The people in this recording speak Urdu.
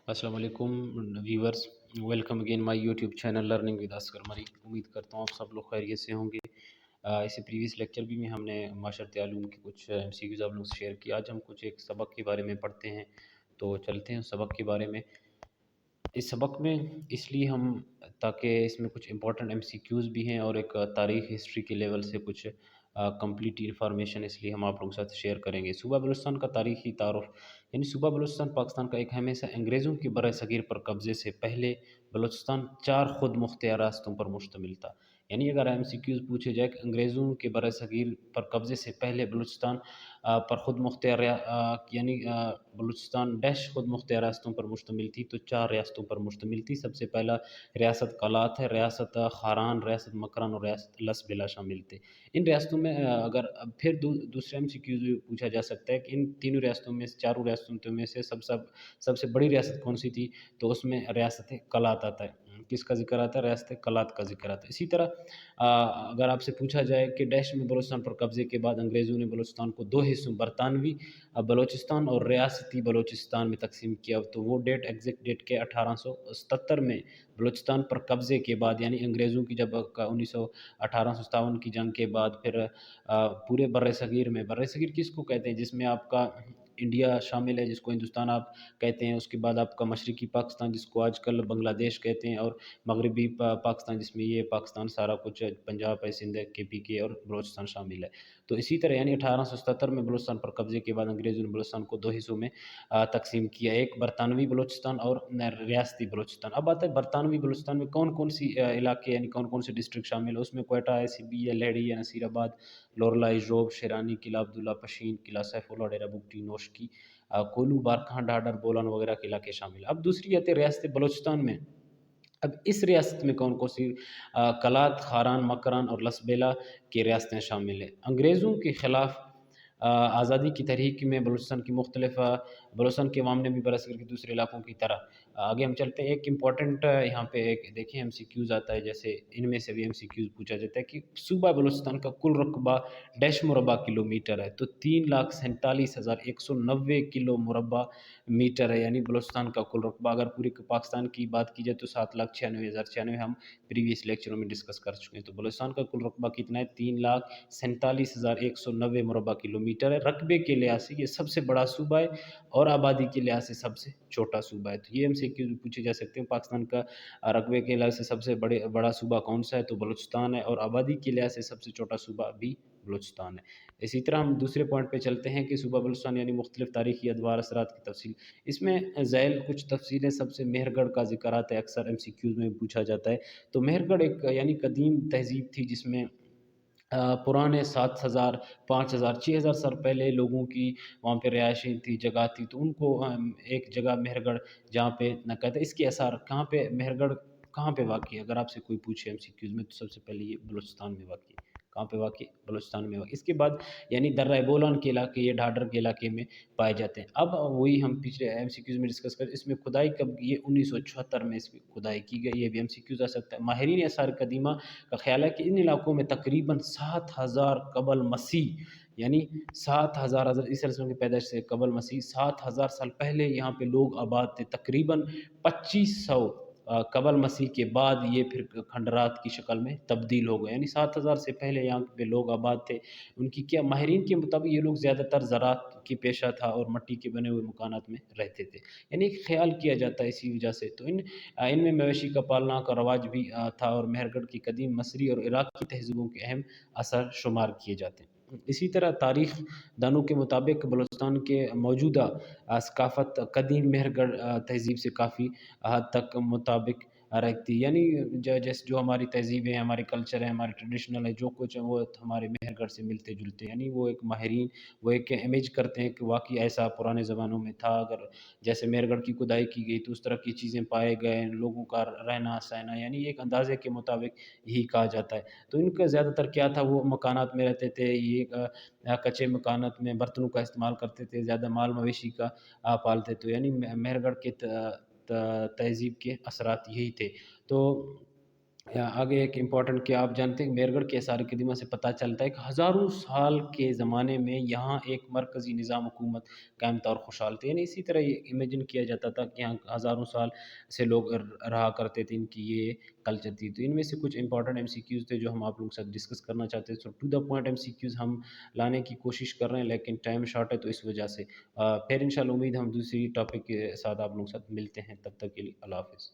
السلام علیکم viewers, welcome again my YouTube channel learning with Askar Mari. امید کرتا ہوں آپ سب لوگ خیریت سے ہوں گے۔ اسے پریویس لیکچر بھی میں ہم نے معاشرتی علوم کے کچھ MCQs آپ لوگ سے شیئر کیا۔ آج ہم کچھ ایک سبق کے بارے میں پڑھتے ہیں، تو چلتے ہیں اس سبق کے بارے میں۔ اس سبق میں اس لیے ہم تاکہ اس میں کچھ امپورٹنٹ MCQs بھی ہیں اور ایک تاریخ ہسٹری کے لیول سے کچھ کمپلیٹ انفارمیشن اس لیے ہم آپ لوگوں کے ساتھ شیئر کریں گے۔ صوبہ بلوچستان کا تاریخی تعارف، یعنی صوبہ بلوچستان پاکستان کا ایک ہمیشہ انگریزوں کے برِ صغیر پر قبضے سے پہلے بلوچستان 4 خود مختار ریاستوں پر مشتمل تھا۔ یعنی اگر MCQs پوچھے جائے کہ انگریزوں کے برِ صغیر پر قبضے سے پہلے بلوچستان پر خود مختار یعنی بلوچستان ڈیش خود مختار ریاستوں پر مشتمل تھی، تو 4 ریاستوں پر مشتمل تھی۔ سب سے پہلا ریاست قلات ہے، ریاست خاران، ریاست مکران اور ریاست لس بلا شامل تھے۔ ان ریاستوں میں اگر اب پھر دوسرے MCQs بھی پوچھا جا سکتا ہے کہ ان تینوں ریاستوں میں سے، چاروں ریاستوں میں سے سب سے بڑی ریاست کون سی تھی، تو اس میں ریاست قلات آتا ہے۔ کس کا ذکر آتا ہے؟ ریاست قلات کا ذکر آتا ہے۔ اسی طرح اگر آپ سے پوچھا جائے کہ ڈیش میں بلوچستان پر قبضے کے بعد انگریزوں نے بلوچستان کو 2 حصوں، برطانوی بلوچستان اور ریاستی بلوچستان میں تقسیم کیا، تو وہ ڈیٹ ایگزیکٹ ڈیٹ کے 1877 میں بلوچستان پر قبضے کے بعد، یعنی انگریزوں کی جب 1857 کی جنگ کے بعد پھر پورے برِ صغیر میں، برِ صغیر کس کو کہتے ہیں؟ جس میں آپ کا انڈیا شامل ہے، جس کو ہندوستان آپ کہتے ہیں، اس کے بعد آپ کا مشرقی پاکستان جس کو آج کل بنگلہ دیش کہتے ہیں، اور مغربی پاکستان جس میں یہ پاکستان سارا کچھ ہے، پنجاب ہے، سندھ ہے، KPK اور بلوچستان شامل ہے۔ تو اسی طرح یعنی 1877 میں بلوچستان پر قبضے کے بعد انگریزوں نے بلوچستان کو 2 حصوں میں تقسیم کیا، ایک برطانوی بلوچستان اور ریاستی بلوچستان۔ اب آتا ہے برطانوی بلوچستان میں کون کون سی علاقے، یعنی کون کون سے ڈسٹرکٹ شامل ہے؟ اس میں کوئٹہ ہے، CB ہے، لہڑی ہے، نصیر آباد، لورلائی، جوب، شیرانی، قلعہ عبداللہ، پشین، قلعہ سیف اللہ، ڈیرہ بگٹی، نوشکی، کولو، بارکھان، ڈھاڈر، بولان وغیرہ کے علاقے شامل ہیں۔ اب دوسری آتی ہے ریاست بلوچستان میں۔ اب اس ریاست میں کون کون سی قلات، خاران، مکران اور لسبیلا کی ریاستیں شامل ہیں۔ انگریزوں کے خلاف آزادی کی تحریک میں بلوچستان کی مختلف بلوچستان کے عوام نے بھی برصغیر کے دوسرے علاقوں کی طرح آگے ہم چلتے ہیں۔ ایک امپورٹنٹ یہاں پہ ایک دیکھیں MCQs آتا ہے، جیسے ان میں سے بھی MCQs پوچھا جاتا ہے کہ صوبہ بلوچستان کا کل رقبہ ڈیش مربع کلومیٹر ہے، تو 3,47,190 کلو مربع میٹر ہے، یعنی بلوچستان کا کل رقبہ۔ اگر پورے پاکستان کی بات کی جائے تو 7,96,096 ہم پریویس لیکچروں میں ڈسکس کر چکے ہیں۔ تو بلوچستان کا کل رقبہ کتنا ہے؟ 3,47,190 مربع کلومیٹر ہے۔ رقبے کے لحاظ سے یہ سب سے بڑا صوبہ ہے اور آبادی کے لحاظ سے سب سے چھوٹا صوبہ ہے۔ تو یہ MCQ پوچھے جا سکتے ہیں، پاکستان کا رقبے کے لحاظ سے سب سے بڑا صوبہ کون سا ہے؟ تو بلوچستان ہے، اور آبادی کے لحاظ سے سب سے چھوٹا صوبہ بھی بلوچستان ہے۔ اسی طرح ہم دوسرے پوائنٹ پہ چلتے ہیں کہ صوبہ بلوچستان یعنی مختلف تاریخی ادوار، اثرات کی تفصیل۔ اس میں ذیل کچھ تفصیلیں، سب سے مہر گڑھ کا ذکر آتا ہے، اکثر MCQs میں پوچھا جاتا ہے۔ تو مہر گڑھ ایک یعنی قدیم تہذیب تھی جس میں پرانے 7,000 5,000 6,000 سال پہلے لوگوں کی وہاں پہ رہائشیں تھی، جگہ تھی، تو ان کو ایک جگہ مہر گڑھ جہاں پہ نہ کہتے اس کے آثار کہاں پہ، مہر گڑھ کہاں پہ واقع ہے؟ اگر آپ سے کوئی پوچھے MCQs میں تو سب سے پہلے یہ بلوچستان میں واقع ہے۔ کہاں پہ واقع؟ بلوچستان میں واقع۔ اس کے بعد یعنی درہ بولان کے علاقے، یہ ڈھاڈر کے علاقے میں پائے جاتے ہیں۔ اب وہی ہم پچھلے MCQs میں ڈسکس کریں، اس میں کھدائی کب کی ہے؟ 1974 میں اس میں کھدائی کی گئی، یہ بھی MCQs آ سکتا ہے۔ ماہرین آثار قدیمہ کا خیال ہے کہ ان علاقوں میں تقریباً 7,000 قبل مسیح، یعنی 7,000 اس سلسلے کی پیدائش سے قبل مسیح 7,000 سال پہلے یہاں پہ لوگ آباد تھے۔ تقریباً 2,500 قبل مسیح کے بعد یہ پھر کھنڈرات کی شکل میں تبدیل ہو گئے، یعنی 7,000 سے پہلے یہاں پہ لوگ آباد تھے۔ ان کی کیا ماہرین کے مطابق یہ لوگ زیادہ تر زراعت کی پیشہ تھا اور مٹی کے بنے ہوئے مکانات میں رہتے تھے، یعنی خیال کیا جاتا ہے اسی وجہ سے۔ تو ان میں مویشی کا پالنا کا رواج بھی تھا، اور مہر گڑھ کی قدیم مصری اور عراقی تہذیبوں کے اہم اثر شمار کیے جاتے ہیں۔ اسی طرح تاریخ دانوں کے مطابق بلوچستان کے موجودہ ثقافت قدیم مہر گڑھ تہذیب سے کافی حد تک مطابق رکھتی ہے، یعنی جیسے جو ہماری تہذیب ہے، ہمارے کلچر ہے، ہمارے ٹریڈیشنل ہے، جو کچھ ہے وہ ہمارے مہر گڑھ سے ملتے جلتے ہیں۔ یعنی وہ ایک ماہرین وہ ایک امیج کرتے ہیں کہ واقعی ایسا پرانے زمانوں میں تھا، اگر جیسے مہر گڑھ کی کھدائی کی گئی تو اس طرح کی چیزیں پائے گئے، لوگوں کا رہنا سہنا، یعنی ایک اندازے کے مطابق یہی کہا جاتا ہے۔ تو ان کا زیادہ تر کیا تھا، وہ مکانات میں رہتے تھے، یہ کچے مکانات میں برتنوں کا استعمال کرتے تھے، زیادہ مال مویشی کا پالتے تھے، یعنی مہر گڑھ کے تہذیب کے اثرات یہی تھے۔ تو یا آگے ایک امپورٹنٹ کہ آپ جانتے ہیں میرگڑھ کے آثار قدیمہ سے پتہ چلتا ہے کہ ہزاروں سال کے زمانے میں یہاں ایک مرکزی نظام حکومت قائم تھا اور خوشحال تھے، یعنی اسی طرح یہ امیجن کیا جاتا تھا کہ یہاں ہزاروں سال سے لوگ رہا کرتے تھے، ان کی یہ کلچر تھی۔ تو ان میں سے کچھ امپورٹنٹ ایم سی کیوز تھے جو ہم آپ لوگوں کے ساتھ ڈسکس کرنا چاہتے ہیں، so to the point M C Qs ہم لانے کی کوشش کر رہے ہیں، لیکن ٹائم شارٹ ہے تو اس وجہ سے پھر انشاءاللہ امید ہم دوسری ٹاپک کے ساتھ آپ لوگوں کے ساتھ ملتے ہیں، تب تک کے لیے اللہ حافظ۔